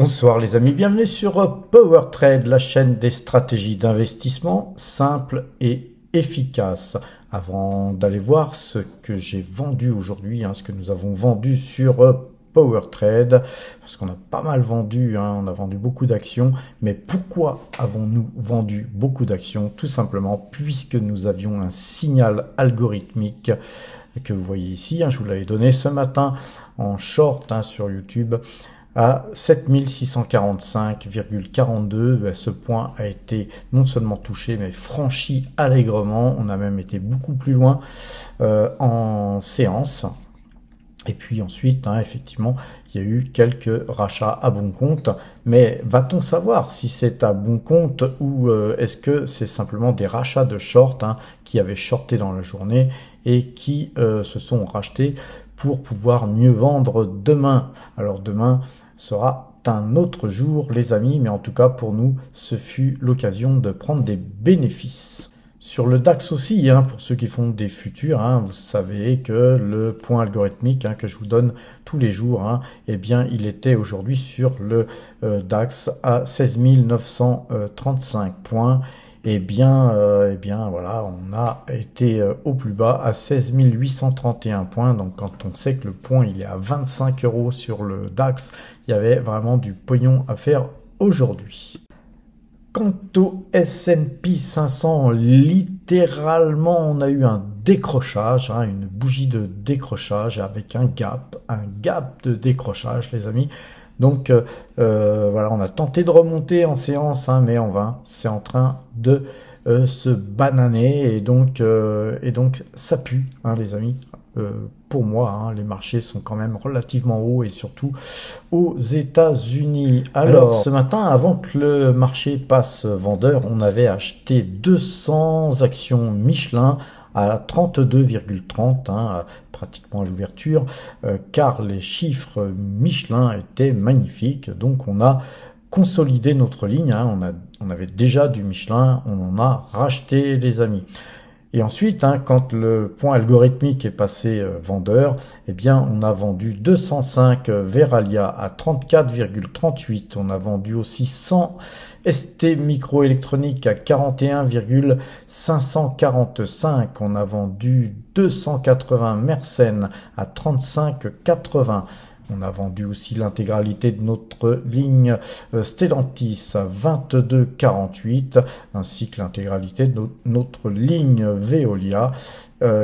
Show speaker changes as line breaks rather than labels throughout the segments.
Bonsoir les amis, bienvenue sur Power Trade, la chaîne des stratégies d'investissement simples et efficaces. Avant d'aller voir ce que j'ai vendu aujourd'hui, ce que nous avons vendu sur Power Trade, parce qu'on a pas mal vendu, on a vendu beaucoup d'actions. Mais pourquoi avons-nous vendu beaucoup d'actions? Tout simplement puisque nous avions un signal algorithmique que vous voyez ici. Je vous l'avais donné ce matin en short sur YouTube à 7645,42. Ce point a été non seulement touché mais franchi allègrement. On a même été beaucoup plus loin en séance. Et puis ensuite, effectivement, il y a eu quelques rachats à bon compte. Mais va-t-on savoir si c'est à bon compte ou est-ce que c'est simplement des rachats de short qui avaient shorté dans la journée et qui se sont rachetés pour pouvoir mieux vendre demain? Alors demain sera un autre jour les amis, mais en tout cas pour nous, ce fut l'occasion de prendre des bénéfices. Sur le DAX aussi, pour ceux qui font des futurs, vous savez que le point algorithmique que je vous donne tous les jours, eh bien il était aujourd'hui sur le DAX à 16 935 points. Eh bien voilà, on a été au plus bas à 16 831 points. Donc quand on sait que le point il est à 25 € sur le DAX, il y avait vraiment du pognon à faire aujourd'hui. Quant au S&P 500, littéralement, on a eu un décrochage, une bougie de décrochage avec un gap de décrochage, les amis. Donc voilà, on a tenté de remonter en séance, mais en vain. C'est en train de se bananer et donc ça pue, les amis. Pour moi, les marchés sont quand même relativement hauts et surtout aux États-Unis. Alors, ce matin, avant que le marché passe vendeur, on avait acheté 200 actions Michelin à 32,30, pratiquement à l'ouverture, car les chiffres Michelin étaient magnifiques. Donc, on a consolidé notre ligne. On avait déjà du Michelin, on en a racheté, les amis. Et ensuite, quand le point algorithmique est passé vendeur, eh bien, on a vendu 205 Verallia à 34,38. On a vendu aussi 100 ST Microélectronique à 41,545. On a vendu 280 Mersenne à 35,80. On a vendu aussi l'intégralité de notre ligne Stellantis à 22,48, ainsi que l'intégralité de notre ligne Veolia,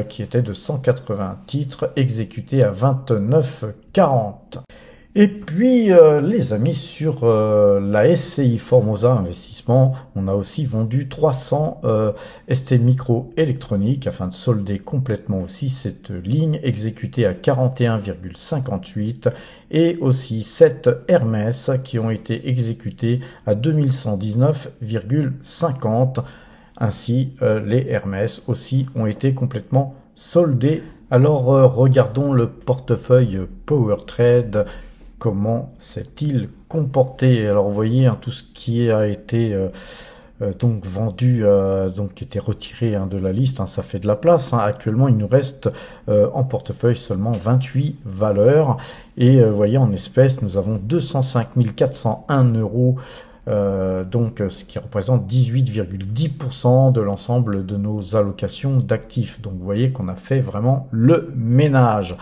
qui était de 180 titres, exécutés à 29,40. Et puis, les amis, sur la SCI Formosa Investissement, on a aussi vendu 300 ST Microélectronique afin de solder complètement aussi cette ligne exécutée à 41,58 et aussi 7 Hermès qui ont été exécutés à 2119,50. Ainsi, les Hermès aussi ont été complètement soldés. Alors, regardons le portefeuille Power Trade. Comment s'est-il comporté? Alors vous voyez tout ce qui a été donc vendu, donc été retiré de la liste, ça fait de la place. Actuellement il nous reste en portefeuille seulement 28 valeurs et vous voyez en espèces nous avons 205 401 €. Donc ce qui représente 18,10% de l'ensemble de nos allocations d'actifs. Donc vous voyez qu'on a fait vraiment le ménage.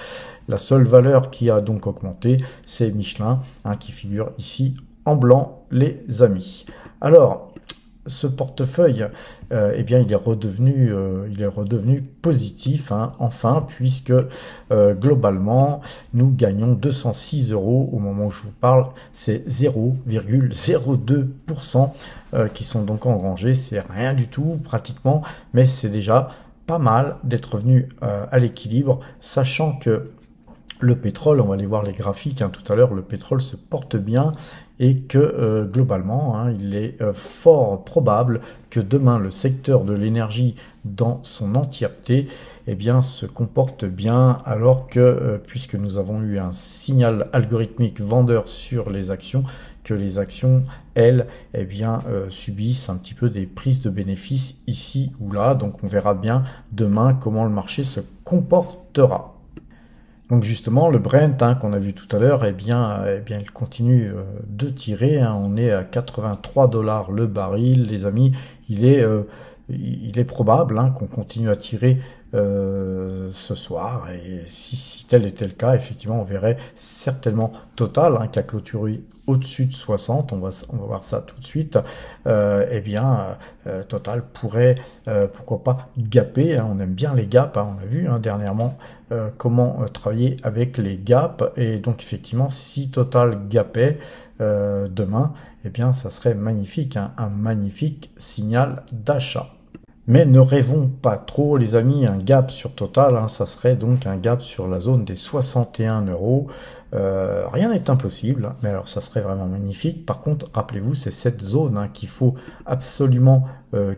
La seule valeur qui a donc augmenté, c'est Michelin, qui figure ici en blanc, les amis. Alors, ce portefeuille, eh bien, il est redevenu positif, enfin, puisque globalement, nous gagnons 206 € au moment où je vous parle. C'est 0,02% qui sont donc engrangés. C'est rien du tout, pratiquement, mais c'est déjà pas mal d'être revenu à l'équilibre, sachant que le pétrole, on va aller voir les graphiques tout à l'heure, le pétrole se porte bien et que globalement, il est fort probable que demain le secteur de l'énergie dans son entièreté se comporte bien, alors que puisque nous avons eu un signal algorithmique vendeur sur les actions, que les actions, elles, subissent un petit peu des prises de bénéfices ici ou là. Donc on verra bien demain comment le marché se comportera. Donc justement, le Brent qu'on a vu tout à l'heure, il continue de tirer. On est à 83 $ le baril, les amis. Il est probable qu'on continue à tirer ce soir. Et si tel était le cas, effectivement, on verrait certainement Total qui a clôturé au-dessus de 60. On va voir ça tout de suite. Total pourrait, pourquoi pas, gaper. On aime bien les gaps. On a vu dernièrement comment travailler avec les gaps. Et donc, effectivement, si Total gapait demain, ça serait magnifique, un magnifique signal d'achat. Mais ne rêvons pas trop, les amis, un gap sur Total, ça serait donc un gap sur la zone des 61 €. Rien n'est impossible, mais alors ça serait vraiment magnifique. Par contre, rappelez-vous, c'est cette zone qu'il faut absolument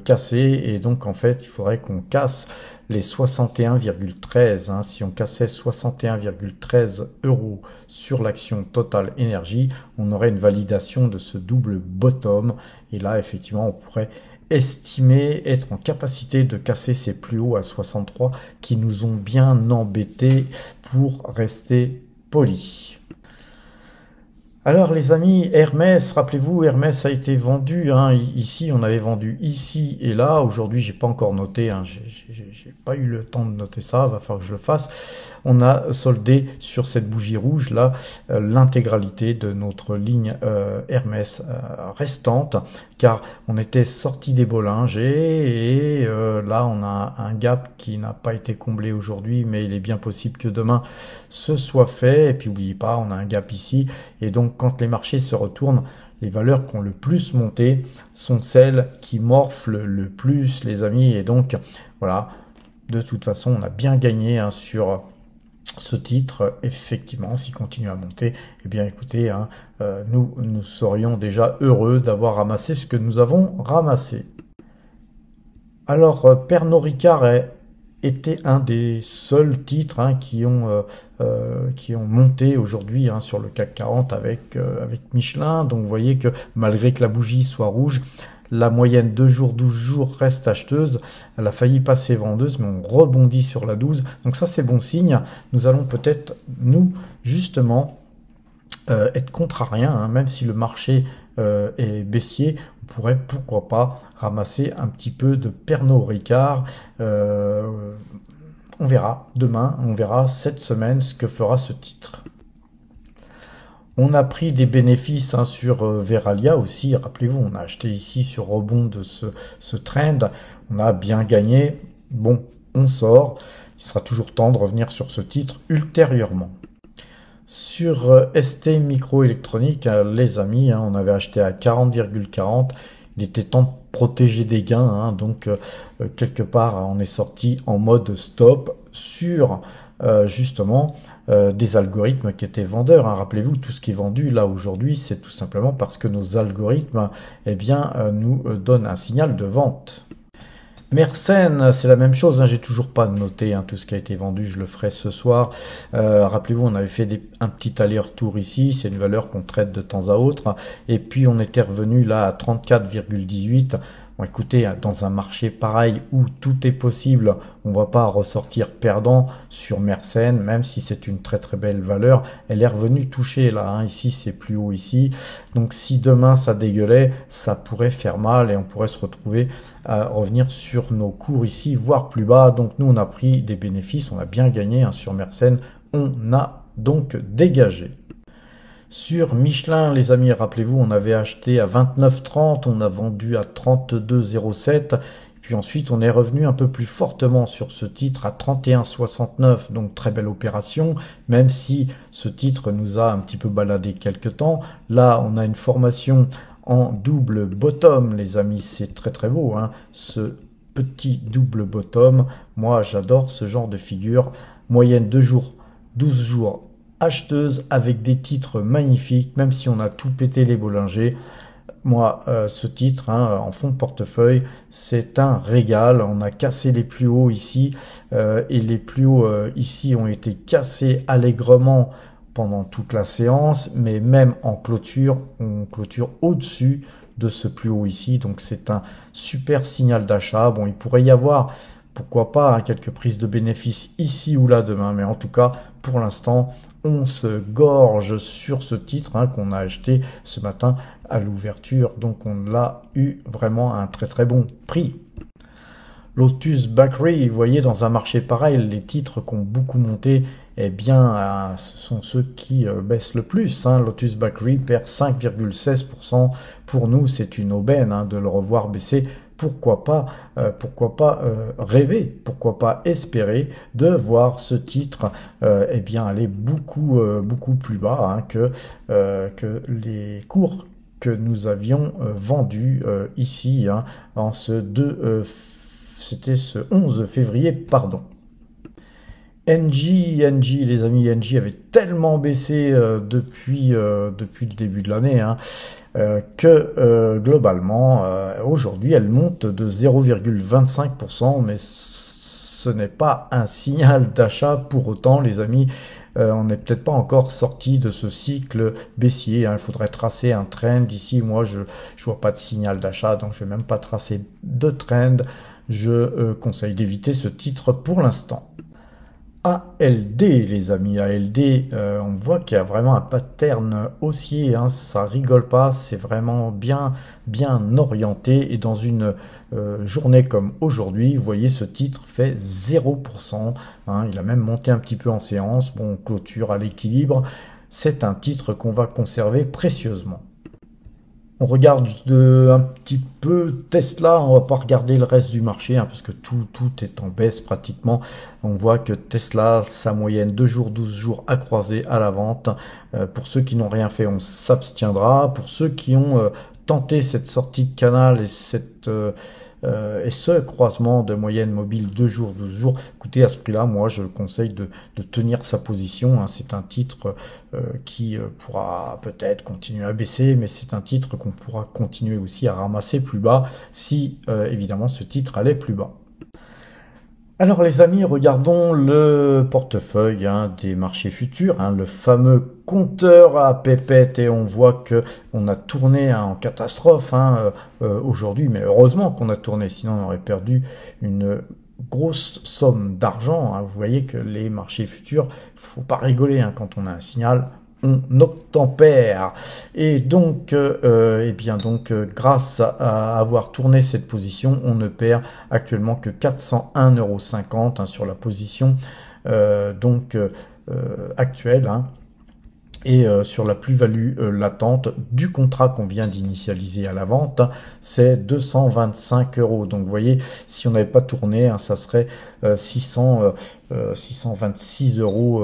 casser, et donc en fait, il faudrait qu'on casse les 61,13. Si on cassait 61,13 € sur l'action Total Énergie, on aurait une validation de ce double bottom, et là, effectivement, on pourrait estimer être en capacité de casser ces plus hauts à 63 qui nous ont bien embêtés, pour rester polis. Alors les amis, Hermès, rappelez-vous, Hermès a été vendu, ici, on avait vendu ici et là. Aujourd'hui, j'ai pas encore noté, j'ai pas eu le temps de noter ça, va falloir que je le fasse. On a soldé sur cette bougie rouge là l'intégralité de notre ligne Hermès restante, car on était sorti des Bollinger, et là on a un gap qui n'a pas été comblé aujourd'hui, mais il est bien possible que demain ce soit fait. Et puis n'oubliez pas, on a un gap ici, et donc quand les marchés se retournent, les valeurs qui ont le plus monté sont celles qui morflent le plus, les amis. Et donc voilà, de toute façon on a bien gagné sur ce titre. Effectivement, s'il continue à monter, écoutez, nous serions déjà heureux d'avoir ramassé ce que nous avons ramassé. Alors, Pernod Ricard était un des seuls titres qui ont monté aujourd'hui sur le CAC 40 avec Michelin. Donc vous voyez que malgré que la bougie soit rouge, la moyenne 2 jours, 12 jours reste acheteuse. Elle a failli passer vendeuse, mais on rebondit sur la 12. Donc ça, c'est bon signe. Nous allons peut-être, nous, justement, être contrariens, même si le marché est baissier. On pourrait, pourquoi pas, ramasser un petit peu de Pernod Ricard. On verra demain, on verra cette semaine ce que fera ce titre. On a pris des bénéfices sur Verallia aussi. Rappelez-vous, on a acheté ici sur rebond de ce trend. On a bien gagné. Bon, on sort. Il sera toujours temps de revenir sur ce titre ultérieurement. Sur ST Microélectronique, les amis, on avait acheté à 40,40. Il était temps de protéger des gains. Donc, quelque part, on est sorti en mode stop sur justement des algorithmes qui étaient vendeurs. Rappelez-vous, tout ce qui est vendu là aujourd'hui, c'est tout simplement parce que nos algorithmes nous donnent un signal de vente. Mersenne, c'est la même chose, j'ai toujours pas noté tout ce qui a été vendu, je le ferai ce soir. Rappelez-vous, on avait fait un petit aller-retour ici, c'est une valeur qu'on traite de temps à autre, et puis on était revenu là à 34,18. Bon, écoutez, dans un marché pareil où tout est possible, on va pas ressortir perdant sur Mersenne, même si c'est une très très belle valeur. Elle est revenue toucher là, ici c'est plus haut ici. Donc si demain ça dégueulait, ça pourrait faire mal et on pourrait se retrouver à revenir sur nos cours ici, voire plus bas. Donc nous on a pris des bénéfices, on a bien gagné sur Mersenne, on a donc dégagé. Sur Michelin, les amis, rappelez-vous, on avait acheté à 29,30, on a vendu à 32,07. Puis ensuite, on est revenu un peu plus fortement sur ce titre à 31,69. Donc, très belle opération, même si ce titre nous a un petit peu baladé quelques temps. Là, on a une formation en double bottom, les amis. C'est très, très beau, ce petit double bottom. Moi, j'adore ce genre de figure. Moyenne 2 jours, 12 jours acheteuse avec des titres magnifiques, même si on a tout pété les Bollinger. Moi, ce titre en fond de portefeuille, c'est un régal. On a cassé les plus hauts ici et les plus hauts ici ont été cassés allègrement pendant toute la séance, mais même en clôture, on clôture au-dessus de ce plus haut ici. Donc c'est un super signal d'achat. Bon, il pourrait y avoir, pourquoi pas, quelques prises de bénéfices ici ou là demain, mais en tout cas, pour l'instant, on se gorge sur ce titre qu'on a acheté ce matin à l'ouverture. Donc on l'a eu vraiment à un très très bon prix. Lotus Bakery, vous voyez, dans un marché pareil, les titres qui ont beaucoup monté, eh bien, ce sont ceux qui baissent le plus. Lotus Bakery perd 5,16%. Pour nous, c'est une aubaine de le revoir baisser. Pourquoi pas rêver, pourquoi pas espérer de voir ce titre eh bien aller beaucoup plus bas que les cours que nous avions vendus ici en c'était ce 11 février, pardon. NG, les amis, NG avait tellement baissé depuis le début de l'année que globalement, aujourd'hui, elle monte de 0,25%, mais ce n'est pas un signal d'achat pour autant, les amis. On n'est peut-être pas encore sorti de ce cycle baissier. Il faudrait tracer un trend. Ici, moi, je vois pas de signal d'achat, donc je vais même pas tracer de trend. Je conseille d'éviter ce titre pour l'instant. ALD, les amis, ALD, on voit qu'il y a vraiment un pattern haussier, ça rigole pas, c'est vraiment bien orienté, et dans une journée comme aujourd'hui, vous voyez, ce titre fait 0%, il a même monté un petit peu en séance, bon, clôture à l'équilibre, c'est un titre qu'on va conserver précieusement. On regarde un petit peu Tesla, on va pas regarder le reste du marché parce que tout est en baisse pratiquement. On voit que Tesla, sa moyenne 2 jours, 12 jours à croiser à la vente. Pour ceux qui n'ont rien fait, on s'abstiendra. Pour ceux qui ont tenté cette sortie de canal et ce croisement de moyenne mobile 2 jours, 12 jours, écoutez, à ce prix-là, moi, je conseille de tenir sa position. C'est un titre qui pourra peut-être continuer à baisser, mais c'est un titre qu'on pourra continuer aussi à ramasser plus bas si, évidemment, ce titre allait plus bas. Alors les amis, regardons le portefeuille des marchés futurs, le fameux compteur à pépettes, et on voit que on a tourné en catastrophe aujourd'hui, mais heureusement qu'on a tourné, sinon on aurait perdu une grosse somme d'argent. Vous voyez que les marchés futurs, faut pas rigoler quand on a un signal. On obtempère, et donc grâce à avoir tourné cette position, on ne perd actuellement que 401,50 € sur la position actuelle, et sur la plus-value latente du contrat qu'on vient d'initialiser à la vente, c'est 225 €. Donc vous voyez, si on n'avait pas tourné, ça serait 626 €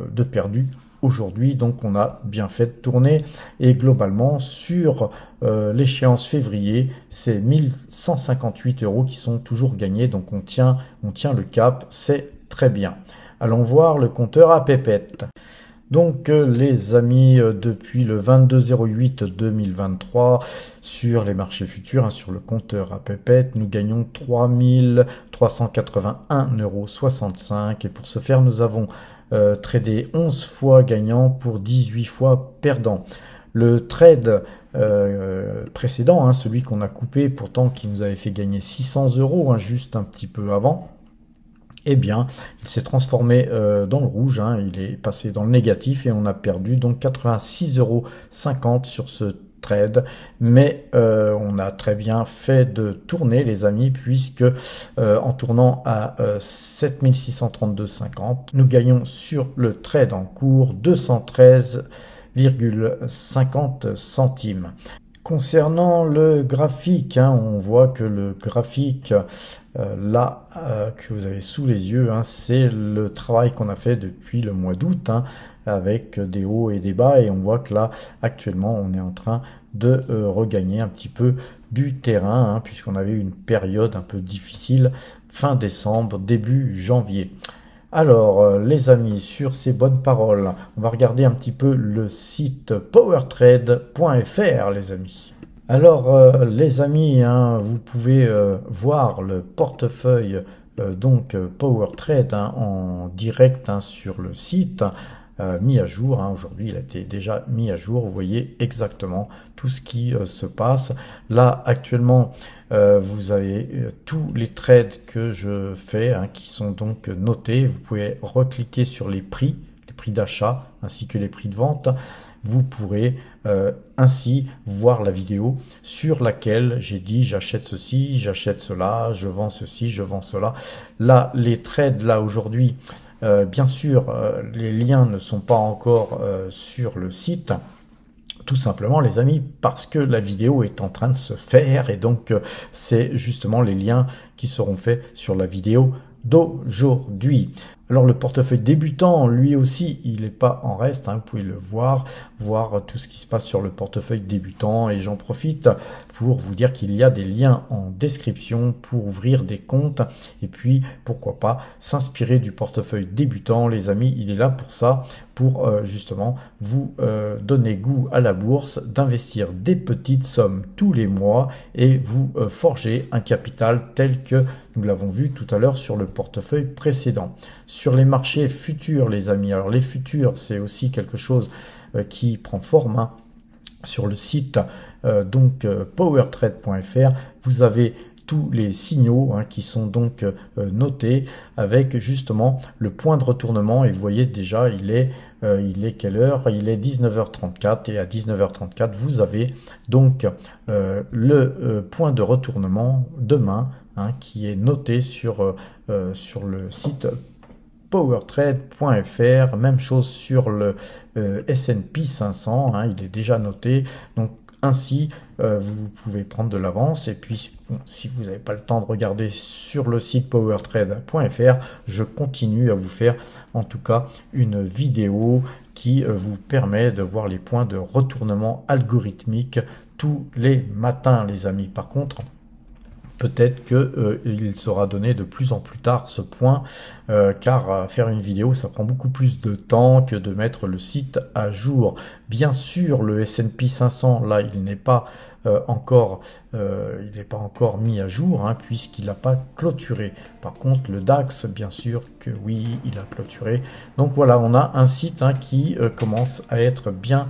de perdu aujourd'hui. Donc on a bien fait de tourner, et globalement sur l'échéance février, c'est 1158 € qui sont toujours gagnés. Donc on tient le cap, c'est très bien. Allons voir le compteur à pépettes. Donc les amis, depuis le 22/08/2023 sur les marchés futurs, sur le compteur à pépettes, nous gagnons 3381,65 €, et pour ce faire, nous avons tradé 11 fois gagnant pour 18 fois perdant. Le trade précédent, celui qu'on a coupé, pourtant qui nous avait fait gagner 600 € juste un petit peu avant, eh bien, il s'est transformé dans le rouge, il est passé dans le négatif, et on a perdu donc 86,50 € sur ce trade, mais on a très bien fait de tourner, les amis, puisque en tournant à 7632,50, nous gagnons sur le trade en cours 213,50 centimes. Concernant le graphique, on voit que le graphique que vous avez sous les yeux, c'est le travail qu'on a fait depuis le mois d'août, avec des hauts et des bas, et on voit que là actuellement on est en train de regagner un petit peu du terrain, puisqu'on avait eu une période un peu difficile fin décembre, début janvier. Alors les amis, sur ces bonnes paroles, on va regarder un petit peu le site powertrade.fr, les amis. Alors les amis, vous pouvez voir le portefeuille PowerTrade en direct sur le site. mis à jour. Hein. Aujourd'hui, il a été déjà mis à jour. Vous voyez exactement tout ce qui se passe. Là, actuellement, vous avez tous les trades que je fais hein, qui sont donc notés. Vous pouvez recliquer sur les prix d'achat ainsi que les prix de vente. Vous pourrez ainsi voir la vidéo sur laquelle j'ai dit j'achète ceci, j'achète cela, je vends ceci, je vends cela. Là, les trades là aujourd'hui, bien sûr, les liens ne sont pas encore sur le site. Tout simplement les amis parce que la vidéo est en train de se faire et donc c'est justement les liens qui seront faits sur la vidéo d'aujourd'hui. Alors le portefeuille débutant, lui aussi, il n'est pas en reste, hein, vous pouvez le voir tout ce qui se passe sur le portefeuille débutant et j'en profite pour vous dire qu'il y a des liens en description pour ouvrir des comptes et puis pourquoi pas s'inspirer du portefeuille débutant les amis, il est là pour ça, pour justement vous donner goût à la bourse, d'investir des petites sommes tous les mois et vous forger un capital tel que nous l'avons vu tout à l'heure sur le portefeuille précédent. Sur les marchés futurs les amis, alors les futurs c'est aussi quelque chose qui prend forme hein. Sur le site powertrade.fr vous avez tous les signaux hein, qui sont donc notés avec justement le point de retournement et vous voyez déjà il est quelle heure? Il est 19h34 et à 19h34 vous avez donc le point de retournement demain hein, qui est noté sur le site powertrade.fr, même chose sur le S&P 500, hein, il est déjà noté, donc ainsi vous pouvez prendre de l'avance et puis bon, si vous n'avez pas le temps de regarder sur le site powertrade.fr, je continue à vous faire en tout cas une vidéo qui vous permet de voir les points de retournement algorithmique tous les matins les amis. Par contre, peut-être qu'il sera donné de plus en plus tard ce point, car faire une vidéo, ça prend beaucoup plus de temps que de mettre le site à jour. Bien sûr, le S&P 500, là, il n'est pas encore mis à jour, hein, puisqu'il n'a pas clôturé. Par contre, le DAX, bien sûr que oui, il a clôturé. Donc voilà, on a un site hein, qui commence à être bien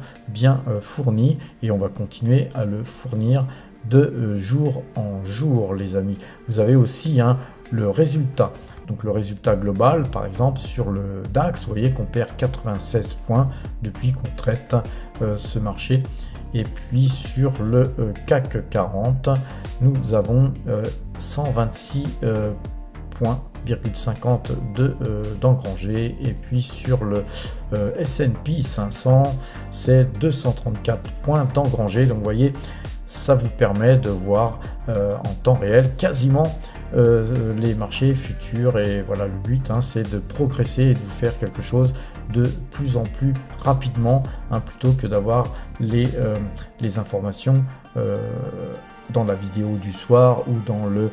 fourni, et on va continuer à le fournir de jour en jour les amis. Vous avez aussi hein, le résultat, donc le résultat global par exemple sur le DAX, vous voyez qu'on perd 96 points depuis qu'on traite ce marché et puis sur le CAC 40 nous avons 126 points 50 d'engrangé et puis sur le S&P 500 c'est 234 points d'engrangé. Donc vous voyez, ça vous permet de voir en temps réel quasiment les marchés futurs et voilà le but hein, c'est de progresser et de vous faire quelque chose de plus en plus rapidement hein, plutôt que d'avoir les informations dans la vidéo du soir ou dans le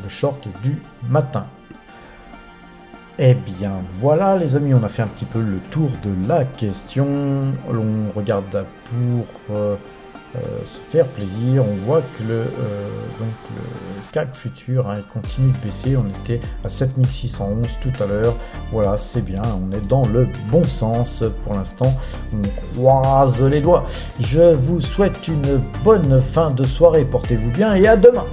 short du matin. Eh bien voilà les amis, on a fait un petit peu le tour de la question. On regarde pour se faire plaisir. On voit que le CAC futur hein, il continue de baisser. On était à 7611 tout à l'heure. Voilà, c'est bien, on est dans le bon sens pour l'instant. On croise les doigts. Je vous souhaite une bonne fin de soirée. Portez-vous bien et à demain.